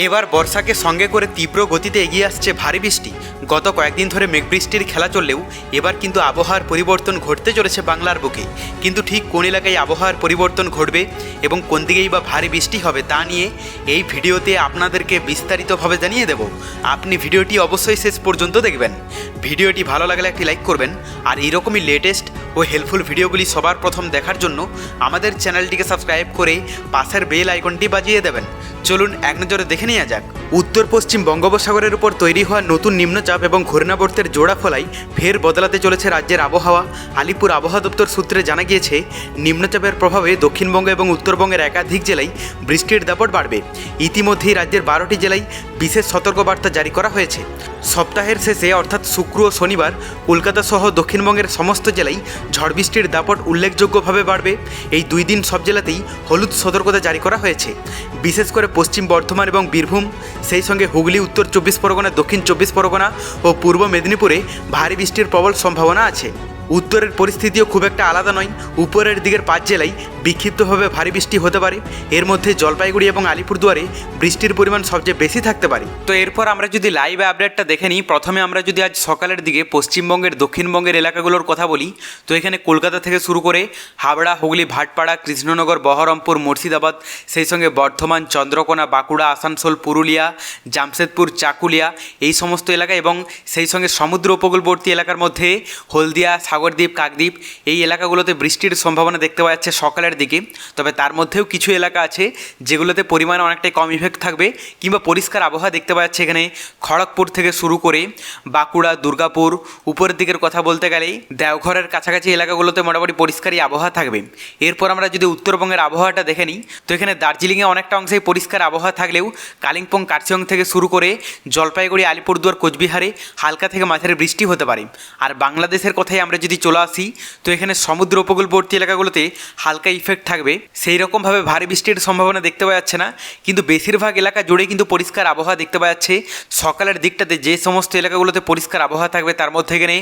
এবার বর্ষাকে সঙ্গে করে তীব্র গতিতে এগিয়ে আসছে ভারী বৃষ্টি। গত কয়েকদিন ধরে মেঘবৃষ্টির খেলা চললেও এবার কিন্তু আবহাওয়ার পরিবর্তন ঘটতে চলেছে বাংলার বুকে। কিন্তু ঠিক কোন এলাকায় আবহাওয়ার পরিবর্তন ঘটবে এবং কোন দিকেই বা ভারী বৃষ্টি হবে তা নিয়ে এই ভিডিওতে আপনাদেরকে বিস্তারিতভাবে জানিয়ে দেব। আপনি ভিডিওটি অবশ্যই শেষ পর্যন্ত দেখবেন। ভিডিওটি ভালো লাগলে একটি লাইক করবেন, আর এইরকমই লেটেস্ট ও হেল্পফুল ভিডিওগুলি সবার প্রথম দেখার জন্য আমাদের চ্যানেলটিকে সাবস্ক্রাইব করে পাশের বেল আইকনটি বাজিয়ে দেবেন। চলুন এক নজরে দেখে নেওয়া যাক। উত্তর পশ্চিম বঙ্গোপসাগরের উপর তৈরি হওয়া নতুন নিম্নচাপ এবং ঘূর্ণাবর্তের জোড়া ফলায় ফের বদলাতে চলেছে রাজ্যের আবহাওয়া। আলিপুর আবহাওয়া দপ্তর সূত্রে জানা গিয়েছে, নিম্নচাপের প্রভাবে দক্ষিণবঙ্গ এবং উত্তরবঙ্গের একাধিক জেলায় বৃষ্টির দাপট বাড়বে। ইতিমধ্যেই রাজ্যের 12টি জেলায় বিশেষ সতর্কবার্তা জারি করা হয়েছে। সপ্তাহের শেষে অর্থাৎ শুক্র ও শনিবার কলকাতা সহ দক্ষিণবঙ্গের সমস্ত জেলায় ঝড় বৃষ্টির দাপট উল্লেখযোগ্যভাবে বাড়বে। এই 2 দিন সব জেলাতেই হলুদ সতর্কতা জারি করা হয়েছে। বিশেষ করে পশ্চিম বর্ধমান এবং বীরভূম, সেই সঙ্গে হুগলি, উত্তর 24 পরগনা, দক্ষিণ 24 পরগনা ও পূর্ব মেদিনীপুরে ভারী বৃষ্টির প্রবল সম্ভাবনা আছে। উত্তরের পরিস্থিতিও খুব একটা আলাদা নয়। উপরের দিকের 5 জেলায় বিক্ষিপ্তভাবে ভারী বৃষ্টি হতে পারে। এর মধ্যে জলপাইগুড়ি এবং আলিপুরদুয়ারে বৃষ্টির পরিমাণ সবচেয়ে বেশি থাকতে পারে। তো এরপর আমরা যদি লাইভ আপডেটটা দেখে নিই, প্রথমে আমরা যদি আজ সকালের দিকে পশ্চিমবঙ্গের দক্ষিণবঙ্গের এলাকাগুলোর কথা বলি, তো এখানে কলকাতা থেকে শুরু করে হাবড়া, হুগলি, ভাটপাড়া, কৃষ্ণনগর, বহরমপুর, মুর্শিদাবাদ, সেই সঙ্গে বর্ধমান, চন্দ্রকোনা, বাঁকুড়া, আসানসোল, পুরুলিয়া, জামশেদপুর, চাকুলিয়া, এই সমস্ত এলাকা এবং সেই সঙ্গে সমুদ্র উপকূলবর্তী এলাকার মধ্যে হলদিয়া, সাগরদ্বীপ, কাকদ্বীপ, এই এলাকাগুলোতে বৃষ্টির সম্ভাবনা দেখতে পাওয়া যাচ্ছে সকালের দিকে। তবে তার মধ্যেও কিছু এলাকা আছে যেগুলোতে পরিমাণ অনেকটাই কম ইফেক্ট থাকবে কিংবা পরিষ্কার আবহাওয়া দেখতে পাওয়া যাচ্ছে। এখানে খড়গপুর থেকে শুরু করে বাঁকুড়া, দুর্গাপুর, উপরের দিকের কথা বলতে গেলেই দেওঘরের কাছাকাছি এলাকাগুলোতে মোটামুটি পরিষ্কারই আবহাওয়া থাকবে। এরপর আমরা যদি উত্তরবঙ্গের আবহাওয়াটা দেখে নিই, তো এখানে দার্জিলিংয়ে অনেকটা অংশেই পরিষ্কার আবহাওয়া থাকলেও কালিম্পং, কার্শিয়ং থেকে শুরু করে জলপাইগুড়ি, আলিপুরদুয়ার, কোচবিহারে হালকা থেকে মাঝারি বৃষ্টি হতে পারে। আর বাংলাদেশের কথাই আমরা যদি চলে আসি, তো এখানে সমুদ্র উপকূলবর্তী এলাকাগুলোতে হালকা ইফেক্ট থাকবে। সেই রকমভাবে ভারী বৃষ্টির সম্ভাবনা দেখতে পাওয়া যাচ্ছে না, কিন্তু বেশিরভাগ এলাকা জুড়ে কিন্তু পরিষ্কার আবহাওয়া দেখতে পাওয়া যাচ্ছে। সকালের দিকটাতে যে সমস্ত এলাকাগুলোতে পরিষ্কার আবহাওয়া থাকবে তার মধ্যে এখানে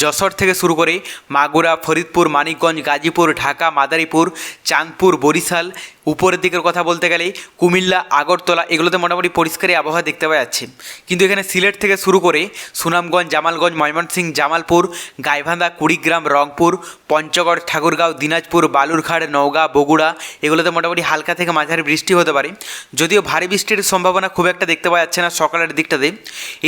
যশোর থেকে শুরু করে মাগুরা, ফরিদপুর, মানিকগঞ্জ, গাজীপুর, ঢাকা, মাদারীপুর, চাঁদপুর, বরিশাল, উপরের দিকের কথা বলতে গেলে কুমিল্লা, আগরতলা, এগুলোতে মোটামুটি পরিষ্কারই আবহাওয়া দেখতে পাওয়া যাচ্ছে। কিন্তু এখানে সিলেট থেকে শুরু করে সুনামগঞ্জ, জামালগঞ্জ, ময়মনসিংহ, জামালপুর, গাইবান্ধা, কুড়িগ্রাম, রংপুর, পঞ্চগড়, ঠাকুরগাঁও, দিনাজপুর, বালুরঘাট, নওগাঁ, বগুড়া, এগুলোতে মোটামুটি হালকা থেকে মাঝারি বৃষ্টি হতে পারে, যদিও ভারী বৃষ্টির সম্ভাবনা খুব একটা দেখতে পাওয়া যাচ্ছে না সকালের দিকটাতে।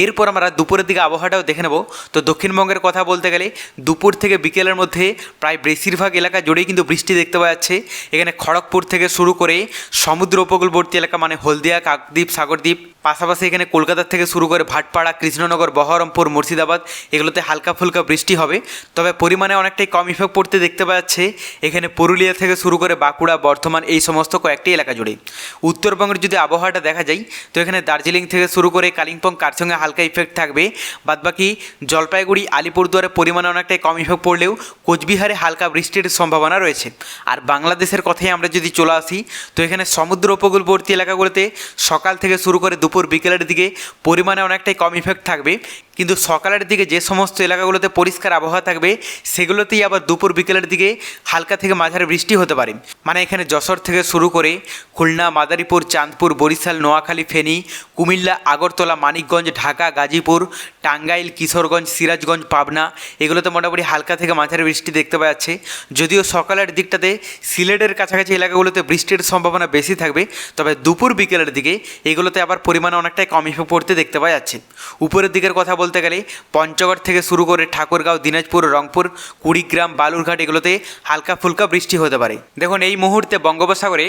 এরপর আমরা দুপুরের দিকে আবহাওয়াটাও দেখে নেব। তো দক্ষিণবঙ্গের কথা বলতে গেলে দুপুর থেকে বিকেলের মধ্যে প্রায় বেশিরভাগ এলাকা জুড়েই কিন্তু বৃষ্টি দেখতে পাওয়া যাচ্ছে। এখানে খড়গপুর থেকে শুরু করে সমুদ্র উপকূলবর্তী এলাকা মানে হলদিয়া, কাকদ্বীপ, সাগরদ্বীপ, পাশাপাশি এখানে কলকাতা থেকে শুরু করে ভাটপাড়া, কৃষ্ণনগর, বহরমপুর, মুর্শিদাবাদ, এগুলোতে হালকা ফুলকা বৃষ্টি হবে। তবে পরিমাণে অনেকটাই কম ইফেক্ট পড়তে দেখতে পাওয়া যাচ্ছে এখানে পুরুলিয়া থেকে শুরু করে বাঁকুড়া, বর্ধমান, এই সমস্ত কয়েকটি এলাকা জুড়ে। উত্তরবঙ্গের যদি আবহাওয়াটা দেখা যায়, তো এখানে দার্জিলিং থেকে শুরু করে কালিম্পং, কার্শিয়ংয়ে হালকা ইফেক্ট থাকবে। বাদবাকি জলপাইগুড়ি, আলিপুরদুয়ারে পরিমাণে অনেকটাই কম ইফেক্ট পড়লেও কোচবিহারে হালকা বৃষ্টির সম্ভাবনা রয়েছে। আর বাংলাদেশের কথাই আমরা যদি চলে আসি, তো এখানে সমুদ্র উপকূলবর্তী এলাকাগুলোতে সকাল থেকে শুরু করে দুপুর বিকেলের দিকে পরিমাণে অনেকটাই কম ইফেক্ট থাকবে। কিন্তু সকালের দিকে যে সমস্ত এলাকাগুলোতে পরিষ্কার আবহাওয়া থাকবে সেগুলোতেই আবার দুপুর বিকেলের দিকে হালকা থেকে মাঝারি বৃষ্টি হতে পারে। মানে এখানে যশোর থেকে শুরু করে খুলনা, মাদারীপুর, চাঁদপুর, বরিশাল, নোয়াখালী, ফেনী, কুমিল্লা, আগরতলা, মানিকগঞ্জ, ঢাকা, গাজীপুর, টাঙ্গাইল, কিশোরগঞ্জ, সিরাজগঞ্জ, পাবনা, এগুলোতে মোটামুটি হালকা থেকে মাঝারি বৃষ্টি দেখতে পাওয়া যাচ্ছে। যদিও সকালের দিকটাতে সিলেটের কাছাকাছি এলাকাগুলোতে বৃষ্টির সম্ভাবনা বেশি থাকবে, তবে দুপুর বিকেলের দিকে এগুলোতে আবার পরিমাণে অনেকটাই কম ইফেক্ট পড়তে দেখতে পাওয়া যাচ্ছে। উপরের দিকের কথা বলতে গেলে পঞ্চগড় থেকে শুরু করে ঠাকুরগাঁও, দিনাজপুর, রংপুর, কুড়িগ্রাম, বালুরঘাট, এগুলোতে হালকা ফুলকা বৃষ্টি হতে পারে। দেখুন, এই মুহূর্তে বঙ্গোপসাগরে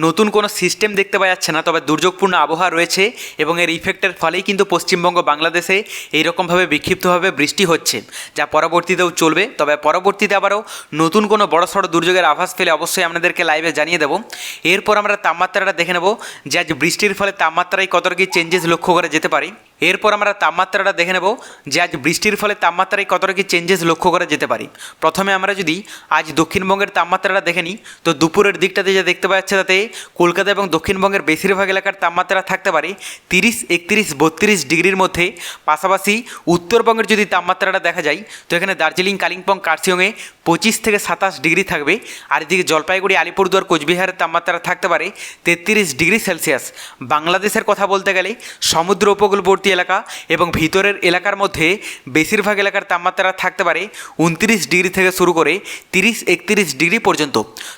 নতুন কোনো সিস্টেম দেখতে পাওয়া যাচ্ছে না, তবে দুর্যোগপূর্ণ আবহাওয়া রয়েছে এবং এর ইফেক্টের ফলেই কিন্তু পশ্চিমবঙ্গ, বাংলাদেশে এইরকমভাবে বিক্ষিপ্তভাবে বৃষ্টি হচ্ছে, যা পরবর্তীতেও চলবে। তবে পরবর্তীতে আবারও নতুন কোনো বড়সড় দুর্যোগের আভাস পেলে অবশ্যই আপনাদেরকে লাইভে জানিয়ে দেবো। এরপর আমরা তাপমাত্রাটা দেখে নেব যে আজ বৃষ্টির ফলে তাপমাত্রায় কতটা কি চেঞ্জেস লক্ষ্য করা যেতে পারে। এরপর আমরা তাপমাত্রাটা দেখে নেব যে আজ বৃষ্টির ফলে তাপমাত্রায় কতটা কি চেঞ্জেস লক্ষ্য করা করা যেতে পারে। প্রথমে আমরা যদি আজ দক্ষিণবঙ্গের তাপমাত্রাটা দেখে নিই, তো দুপুরের দিকটাতে যা দেখতে পাওয়া যাচ্ছে তাতে কলকাতা এবং দক্ষিণবঙ্গের বেশিরভাগ এলাকার তাপমাত্রা থাকতে পারে 30, 31, 32 ডিগ্রির মধ্যে। পাশাপাশি উত্তরবঙ্গের যদি তাপমাত্রাটা দেখা যায় তো এখানে দার্জিলিং, কালিম্পং, কার্শিয়ংয়ে 25 থেকে 27 ডিগ্রি থাকবে। আর এদিকে জলপাইগুড়ি, আলিপুরদুয়ার, কোচবিহারের তাপমাত্রা থাকতে পারে 33 ডিগ্রি সেলসিয়াস। বাংলাদেশের কথা বলতে গেলে সমুদ্র উপকূলবর্তী এলাকা এবং ভিতরের এলাকার মধ্যে বেশিরভাগ এলাকার তাপমাত্রা থাকতে পারে 29 ডিগ্রি থেকে শুরু করে 30, 31 ডিগ্রি পর্যন্ত।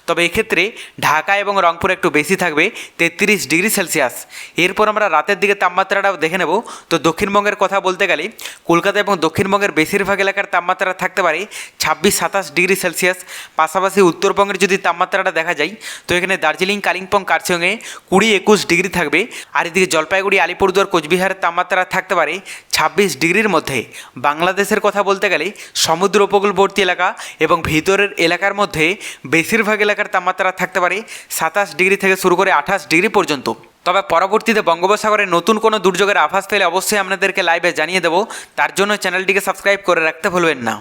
তবে এক্ষেত্রে ঢাকা এবং রংপুর একটু বেশি থাকবে 33 ডিগ্রি সেলসিয়াস। এরপর আমরা রাতের দিকে তাপমাত্রাটা দেখে নেব। তো দক্ষিণবঙ্গের কথা বলতে গেলে কলকাতা এবং দক্ষিণবঙ্গের বেশিরভাগ এলাকার তাপমাত্রা থাকতে পারে 26, 27 ডিগ্রি সেলসিয়াস। পাশাপাশি উত্তরবঙ্গের যদি তাপমাত্রাটা দেখা যায় তো এখানে দার্জিলিং, কালিম্পং, কার্শিয়ংয়ে 20, 21 ডিগ্রি থাকবে। আর এদিকে জলপাইগুড়ি, আলিপুরদুয়ার, কোচবিহারের তাপমাত্রা থাকতে পারে 26 ডিগ্রির মধ্যে। বাংলাদেশের কথা বলতে গেলে সমুদ্র উপকূলবর্তী এলাকা এবং ভিতরের এলাকার মধ্যে বেশিরভাগ এলাকার তাপমাত্রা থাকতে পারে 27 ডিগ্রি থেকে শুরু করে 28 ডিগ্রি পর্যন্ত। তবে পরবর্তীতে বঙ্গোপসাগরে নতুন কোনো দুর্যোগের আভাস পেলে অবশ্যই আপনাদেরকে লাইভে জানিয়ে দেবো। তার জন্য চ্যানেলটিকে সাবস্ক্রাইব করে রাখতে ভুলবেন না।